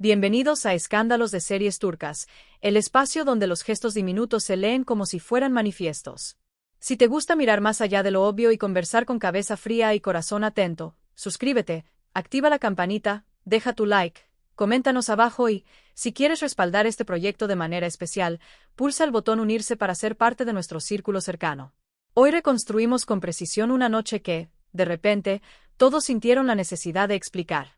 Bienvenidos a Escándalos de Series Turcas, el espacio donde los gestos diminutos se leen como si fueran manifiestos. Si te gusta mirar más allá de lo obvio y conversar con cabeza fría y corazón atento, suscríbete, activa la campanita, deja tu like, coméntanos abajo y, si quieres respaldar este proyecto de manera especial, pulsa el botón unirse para ser parte de nuestro círculo cercano. Hoy reconstruimos con precisión una noche que, de repente, todos sintieron la necesidad de explicar.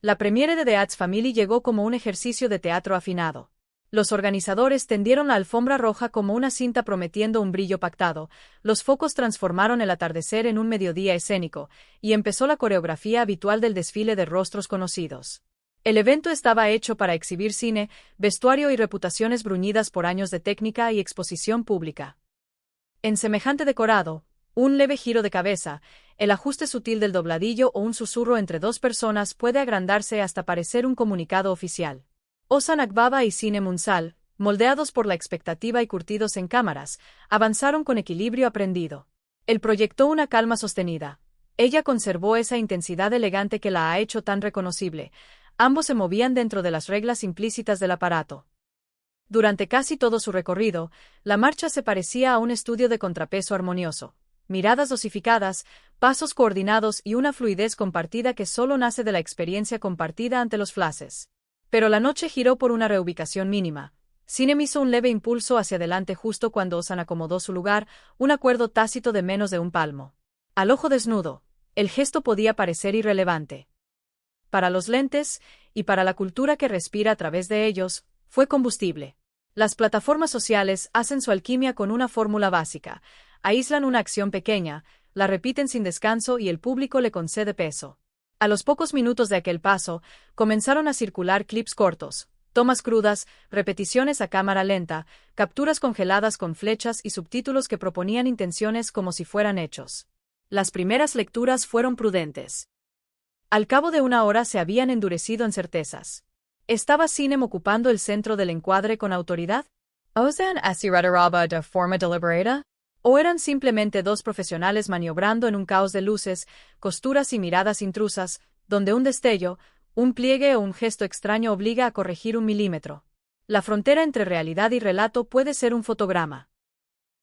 La premiere de The Addams Family llegó como un ejercicio de teatro afinado. Los organizadores tendieron la alfombra roja como una cinta prometiendo un brillo pactado, los focos transformaron el atardecer en un mediodía escénico, y empezó la coreografía habitual del desfile de rostros conocidos. El evento estaba hecho para exhibir cine, vestuario y reputaciones bruñidas por años de técnica y exposición pública. En semejante decorado, un leve giro de cabeza, el ajuste sutil del dobladillo o un susurro entre dos personas puede agrandarse hasta parecer un comunicado oficial. Ozan Akbaba y Sinem Unsal, moldeados por la expectativa y curtidos en cámaras, avanzaron con equilibrio aprendido. Él proyectó una calma sostenida. Ella conservó esa intensidad elegante que la ha hecho tan reconocible. Ambos se movían dentro de las reglas implícitas del aparato. Durante casi todo su recorrido, la marcha se parecía a un estudio de contrapeso armonioso. Miradas dosificadas, pasos coordinados y una fluidez compartida que solo nace de la experiencia compartida ante los flashes. Pero la noche giró por una reubicación mínima. Sinem hizo un leve impulso hacia adelante justo cuando Ozan acomodó su lugar, un acuerdo tácito de menos de un palmo. Al ojo desnudo, el gesto podía parecer irrelevante. Para los lentes, y para la cultura que respira a través de ellos, fue combustible. Las plataformas sociales hacen su alquimia con una fórmula básica. Aíslan una acción pequeña, la repiten sin descanso y el público le concede peso. A los pocos minutos de aquel paso, comenzaron a circular clips cortos, tomas crudas, repeticiones a cámara lenta, capturas congeladas con flechas y subtítulos que proponían intenciones como si fueran hechos. Las primeras lecturas fueron prudentes. Al cabo de una hora se habían endurecido en certezas. ¿Estaba Sinem ocupando el centro del encuadre con autoridad? ¿Ozan así de forma deliberada? ¿O eran simplemente dos profesionales maniobrando en un caos de luces, costuras y miradas intrusas, donde un destello, un pliegue o un gesto extraño obliga a corregir un milímetro? La frontera entre realidad y relato puede ser un fotograma.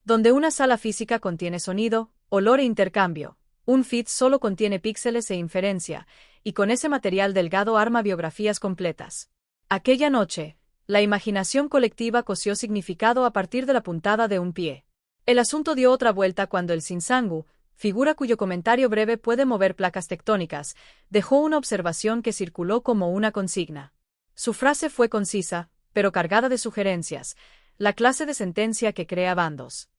Donde una sala física contiene sonido, olor e intercambio, un feed solo contiene píxeles e inferencia, y con ese material delgado arma biografías completas. Aquella noche, la imaginación colectiva cosió significado a partir de la puntada de un pie. El asunto dio otra vuelta cuando el Sinsangu, figura cuyo comentario breve puede mover placas tectónicas, dejó una observación que circuló como una consigna. Su frase fue concisa, pero cargada de sugerencias, la clase de sentencia que crea bandos.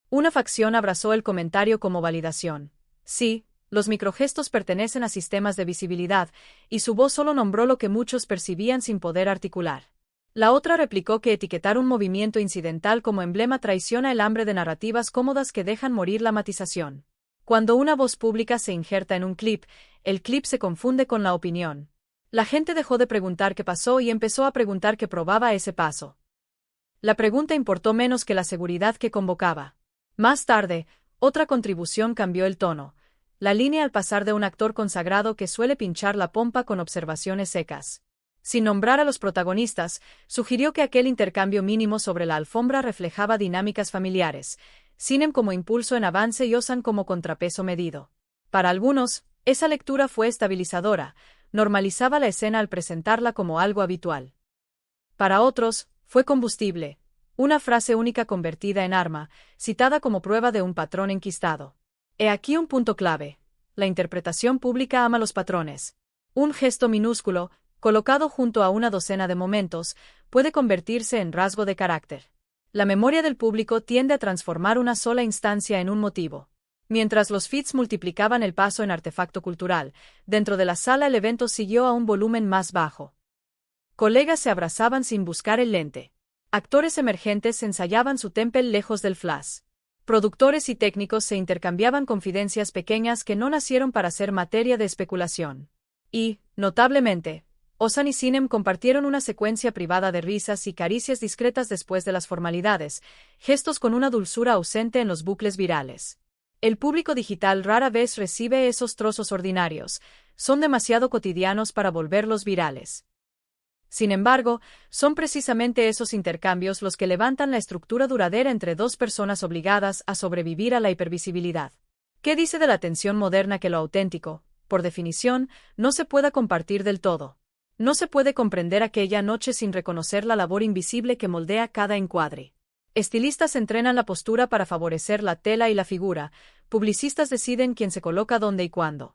Una facción abrazó el comentario como validación. Sí, los microgestos pertenecen a sistemas de visibilidad, y su voz solo nombró lo que muchos percibían sin poder articular. La otra replicó que etiquetar un movimiento incidental como emblema traiciona el hambre de narrativas cómodas que dejan morir la matización. Cuando una voz pública se injerta en un clip, el clip se confunde con la opinión. La gente dejó de preguntar qué pasó y empezó a preguntar qué probaba ese paso. La pregunta importó menos que la seguridad que convocaba. Más tarde, otra contribución cambió el tono. La línea al pasar de un actor consagrado que suele pinchar la pompa con observaciones secas. Sin nombrar a los protagonistas, sugirió que aquel intercambio mínimo sobre la alfombra reflejaba dinámicas familiares, Sinem como impulso en avance y Ozan como contrapeso medido. Para algunos, esa lectura fue estabilizadora, normalizaba la escena al presentarla como algo habitual. Para otros, fue combustible, una frase única convertida en arma, citada como prueba de un patrón enquistado. He aquí un punto clave. La interpretación pública ama los patrones. Un gesto minúsculo, colocado junto a una docena de momentos, puede convertirse en rasgo de carácter. La memoria del público tiende a transformar una sola instancia en un motivo. Mientras los feeds multiplicaban el paso en artefacto cultural, dentro de la sala el evento siguió a un volumen más bajo. Colegas se abrazaban sin buscar el lente. Actores emergentes ensayaban su temple lejos del flash. Productores y técnicos se intercambiaban confidencias pequeñas que no nacieron para ser materia de especulación. Y, notablemente, Ozan y Sinem compartieron una secuencia privada de risas y caricias discretas después de las formalidades, gestos con una dulzura ausente en los bucles virales. El público digital rara vez recibe esos trozos ordinarios, son demasiado cotidianos para volverlos virales. Sin embargo, son precisamente esos intercambios los que levantan la estructura duradera entre dos personas obligadas a sobrevivir a la hipervisibilidad. ¿Qué dice de la tensión moderna que lo auténtico, por definición, no se pueda compartir del todo? No se puede comprender aquella noche sin reconocer la labor invisible que moldea cada encuadre. Estilistas entrenan la postura para favorecer la tela y la figura, publicistas deciden quién se coloca dónde y cuándo.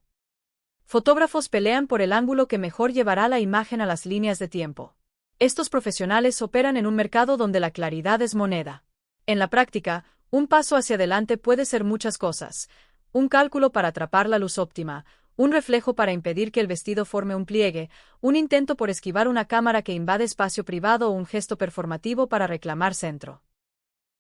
Fotógrafos pelean por el ángulo que mejor llevará la imagen a las líneas de tiempo. Estos profesionales operan en un mercado donde la claridad es moneda. En la práctica, un paso hacia adelante puede ser muchas cosas: un cálculo para atrapar la luz óptima, un reflejo para impedir que el vestido forme un pliegue, un intento por esquivar una cámara que invade espacio privado o un gesto performativo para reclamar centro.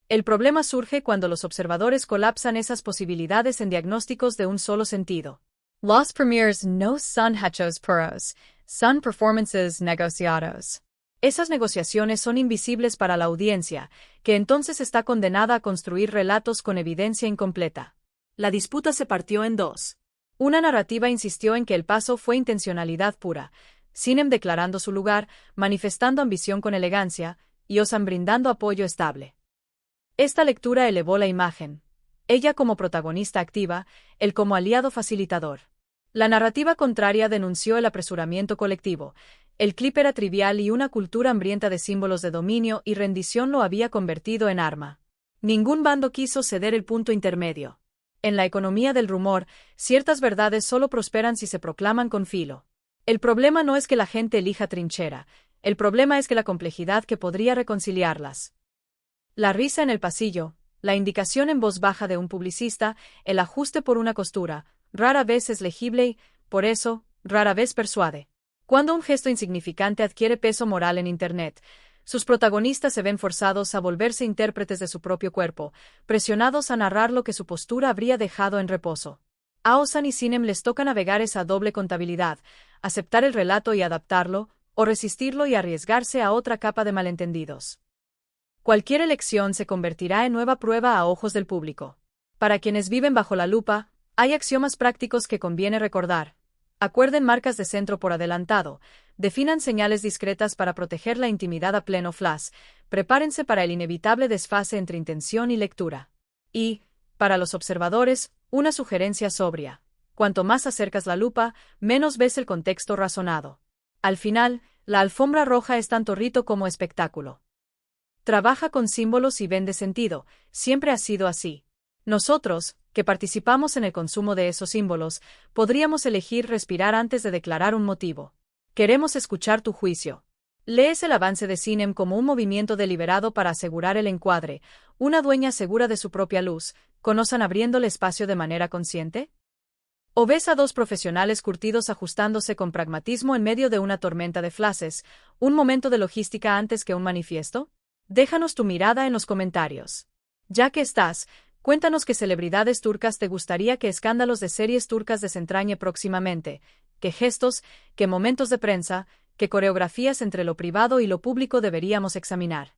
El problema surge cuando los observadores colapsan esas posibilidades en diagnósticos de un solo sentido. Los premiers no son hechos puros, son performances negociados. Esas negociaciones son invisibles para la audiencia, que entonces está condenada a construir relatos con evidencia incompleta. La disputa se partió en dos. Una narrativa insistió en que el paso fue intencionalidad pura, Sinem declarando su lugar, manifestando ambición con elegancia, y Ozan brindando apoyo estable. Esta lectura elevó la imagen. Ella como protagonista activa, él como aliado facilitador. La narrativa contraria denunció el apresuramiento colectivo. El clip era trivial y una cultura hambrienta de símbolos de dominio y rendición lo había convertido en arma. Ningún bando quiso ceder el punto intermedio. En la economía del rumor, ciertas verdades solo prosperan si se proclaman con filo. El problema no es que la gente elija trinchera, el problema es que la complejidad que podría reconciliarlas. La risa en el pasillo, la indicación en voz baja de un publicista, el ajuste por una costura, rara vez es legible y, por eso, rara vez persuade. Cuando un gesto insignificante adquiere peso moral en Internet, sus protagonistas se ven forzados a volverse intérpretes de su propio cuerpo, presionados a narrar lo que su postura habría dejado en reposo. A Ozan y Sinem les toca navegar esa doble contabilidad, aceptar el relato y adaptarlo, o resistirlo y arriesgarse a otra capa de malentendidos. Cualquier elección se convertirá en nueva prueba a ojos del público. Para quienes viven bajo la lupa, hay axiomas prácticos que conviene recordar. Acuerden marcas de centro por adelantado, definan señales discretas para proteger la intimidad a pleno flash, prepárense para el inevitable desfase entre intención y lectura. Y, para los observadores, una sugerencia sobria. Cuanto más acercas la lupa, menos ves el contexto razonado. Al final, la alfombra roja es tanto rito como espectáculo. Trabaja con símbolos y vende sentido, siempre ha sido así. Nosotros, que participamos en el consumo de esos símbolos, podríamos elegir respirar antes de declarar un motivo. Queremos escuchar tu juicio. ¿Lees el avance de Sinem como un movimiento deliberado para asegurar el encuadre, una dueña segura de su propia luz, con Ozan abriéndole espacio de manera consciente? ¿O ves a dos profesionales curtidos ajustándose con pragmatismo en medio de una tormenta de flashes, un momento de logística antes que un manifiesto? Déjanos tu mirada en los comentarios. Ya que estás, cuéntanos qué celebridades turcas te gustaría que escándalos de series turcas desentrañe próximamente, qué gestos, qué momentos de prensa, qué coreografías entre lo privado y lo público deberíamos examinar.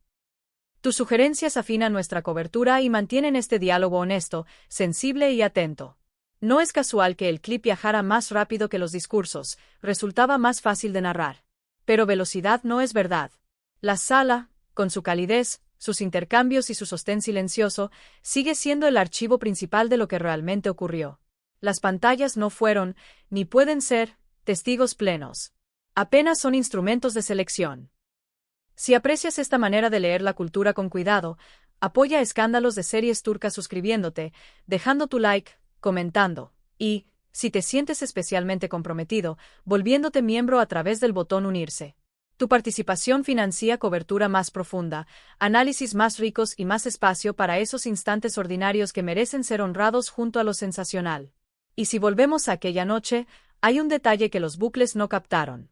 Tus sugerencias afinan nuestra cobertura y mantienen este diálogo honesto, sensible y atento. No es casual que el clip viajara más rápido que los discursos, resultaba más fácil de narrar. Pero velocidad no es verdad. La sala, con su calidez, sus intercambios y su sostén silencioso, sigue siendo el archivo principal de lo que realmente ocurrió. Las pantallas no fueron, ni pueden ser, testigos plenos. Apenas son instrumentos de selección. Si aprecias esta manera de leer la cultura con cuidado, apoya Escándalos de Series Turcas suscribiéndote, dejando tu like, comentando, y, si te sientes especialmente comprometido, volviéndote miembro a través del botón unirse. Tu participación financia cobertura más profunda, análisis más ricos y más espacio para esos instantes ordinarios que merecen ser honrados junto a lo sensacional. Y si volvemos a aquella noche, hay un detalle que los bucles no captaron.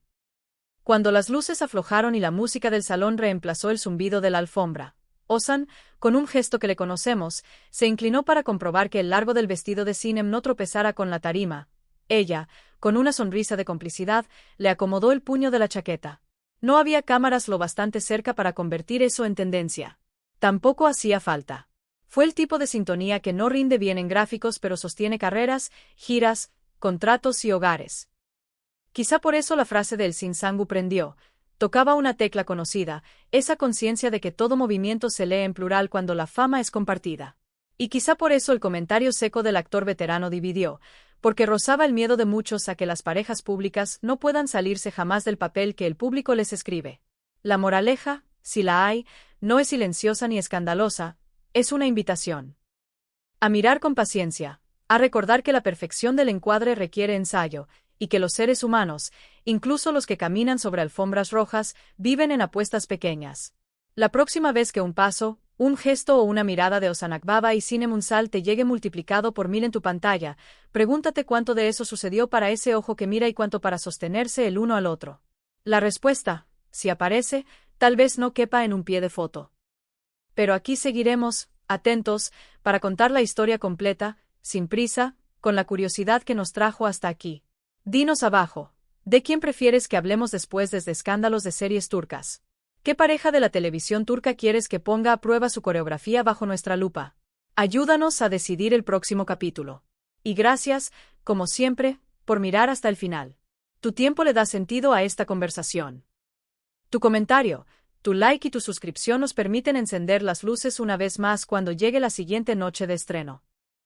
Cuando las luces aflojaron y la música del salón reemplazó el zumbido de la alfombra, Ozan, con un gesto que le conocemos, se inclinó para comprobar que el largo del vestido de Sinem no tropezara con la tarima. Ella, con una sonrisa de complicidad, le acomodó el puño de la chaqueta. No había cámaras lo bastante cerca para convertir eso en tendencia. Tampoco hacía falta. Fue el tipo de sintonía que no rinde bien en gráficos pero sostiene carreras, giras, contratos y hogares. Quizá por eso la frase del Sinsangu prendió, Tocaba una tecla conocida, esa conciencia de que todo movimiento se lee en plural cuando la fama es compartida. Y quizá por eso el comentario seco del actor veterano dividió, porque rozaba el miedo de muchos a que las parejas públicas no puedan salirse jamás del papel que el público les escribe. La moraleja, si la hay, no es silenciosa ni escandalosa, es una invitación a mirar con paciencia, a recordar que la perfección del encuadre requiere ensayo, y que los seres humanos, incluso los que caminan sobre alfombras rojas, viven en apuestas pequeñas. La próxima vez que un paso, un gesto o una mirada de Osana Akbaba y Cine Munsal te llegue multiplicado por 1000 en tu pantalla, pregúntate cuánto de eso sucedió para ese ojo que mira y cuánto para sostenerse el uno al otro. La respuesta, si aparece, tal vez no quepa en un pie de foto. Pero aquí seguiremos, atentos, para contar la historia completa, sin prisa, con la curiosidad que nos trajo hasta aquí. Dinos abajo, ¿de quién prefieres que hablemos después desde escándalos de series turcas? ¿Qué pareja de la televisión turca quieres que ponga a prueba su coreografía bajo nuestra lupa? Ayúdanos a decidir el próximo capítulo. Y gracias, como siempre, por mirar hasta el final. Tu tiempo le da sentido a esta conversación. Tu comentario, tu like y tu suscripción nos permiten encender las luces una vez más cuando llegue la siguiente noche de estreno.